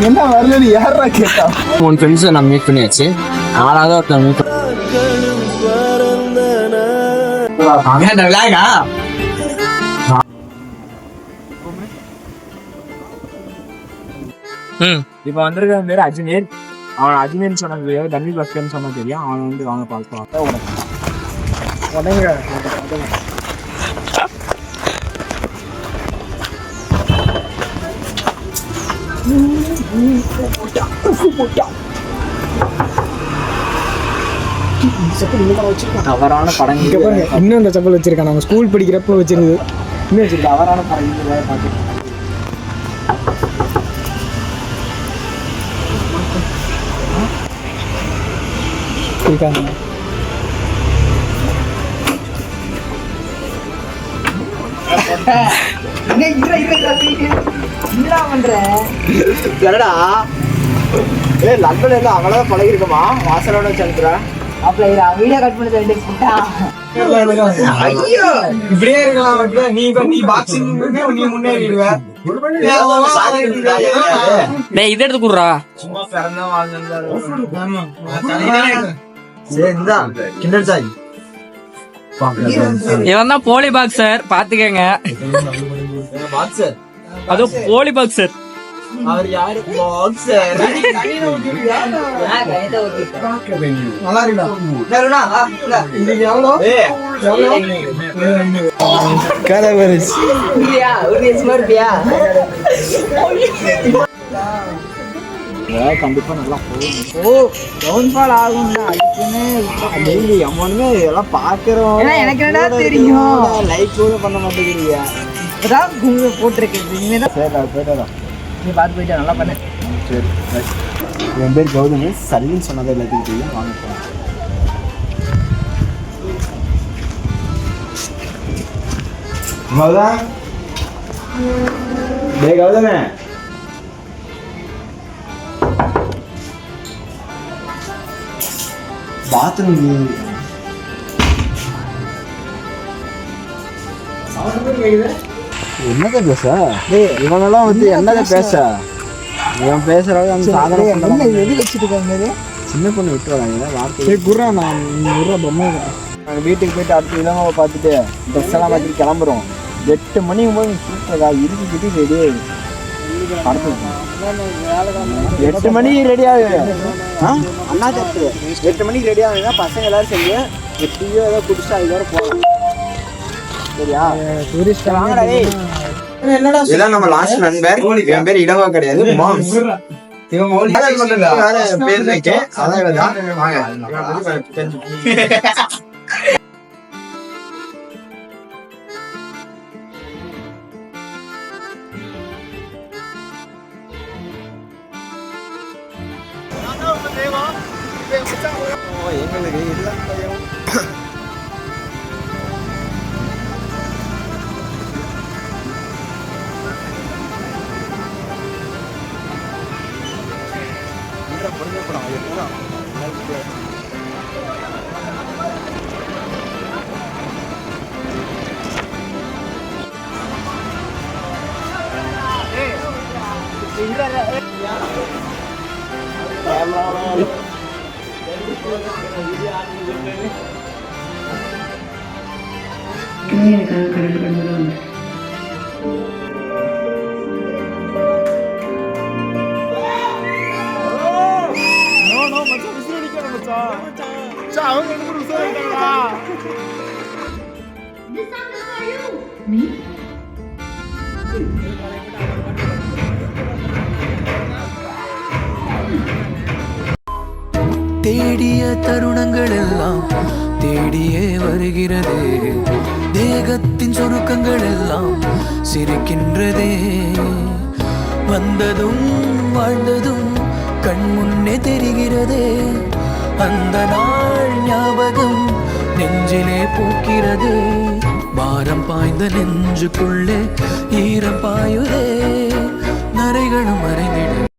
என்ன வரல யாரா கேட்டா? உன் ஃப்ரெண்ட்ஸை நான் மீட் பண்ணியாச்சு. நாலாவது ஒருத்தர் மீட் இப்ப வந்திருக்க பேரு அஜ்மீர். அவன் அஜ்மீர் சொன்னது தெரியாது, தண்ணி பக்தன்னு சொன்னா தெரியும். அவன் வந்து வாங்க பார்க்கலாம். உடனே தவறான படங்கள் இன்னும் அந்த செப்பல் வச்சிருக்கான். நம்ம ஸ்கூல் படிக்கிறப்ப வச்சிருந்தது இன்னும் வச்சிருக்கேன். தவறான படங்கள் பார்த்து இருக்காங்க. அவ்வளவுதான் பழகிருக்கமா வாசலோட சேர்ந்துடா. வீடியோ கட் பண்ணி இப்படியே இருக்கலாம். நீ பாக்ஸிங் நீ முன்னேறிடுவ. இதை எடுத்து குடுறா. சும்மா பிறந்தா வாழ்ந்தா இவன் தான் போலி பாக்ஸர், பாத்துக்கங்க. அது போலி பாக்ஸர். அவர் யாரு? பாக்ஸர். கண்டிப்பா நல்லா டவுன்ஃபால் ஆகும்டா. இதெல்லாம் பாக்குறோம். எனக்கு என்ன தெரியும், லைக் கூட பண்ண மாட்டேங்கிறீங்க. போட்டிருக்கேன். நீ பார்த்து போயிட்டு நல்லா பண்ணு. சரி, என் பேர் கௌதமி. சல்லின்னு சொன்னதை எல்லாத்துக்கும் தெரியும். வாங்க போகலாம். கௌதமே, பாத்ரூம் என்னத பேச? இவனெல்லாம் வந்து என்னத பேச? இவன் பேசுறவங்க அந்த சாதாரண எது வச்சுட்டு இருக்காங்க. சின்ன பொண்ணு விட்டுருவாங்க வார்த்தை குர்ரா. நான் பொம்மை நாங்கள் வீட்டுக்கு போயிட்டு அடுத்து இளமாவை பார்த்துட்டு ட்ரெஸ் எல்லாம் பார்த்துட்டு கிளம்புறோம். 8 மணிக்கு போது சூப்பரா இருந்துக்கிட்டு ரெடி படத்து 8 மணி ரெடி ஆகுது. அண்ணா கட்டு 8 மணிக்கு ரெடி ஆகுதுன்னா பசங்க எல்லாரும் சொல்லி எப்படியோ ஏதோ குடிச்சா இதோட போகலாம். சரியா? டூரிஸ்ட் வாங்கடா. இதான் நம்ம லாஸ்ட் நண்பர். என் பேர் இளவா கிடையாது, மாம்ஸ். பேர் இருக்கேன். எங்களுக்கு இல்லை தேடிய தருணங்கள் எல்லாம் தேடியே வருகிறது. தேகத்தின் சுருக்கங்கள் எல்லாம் சிரிக்கின்றதே. வந்ததும் வாழ்ந்ததும் கண் முன்னே தெரிகிறதே. அந்த நாள் ஞாபகம் நெஞ்சிலே பூக்கிறது. பாரம் பாய்ந்த நெஞ்சுக்குள்ளே ஈரம் பாயுதே. நரைகளும் மறைந்திட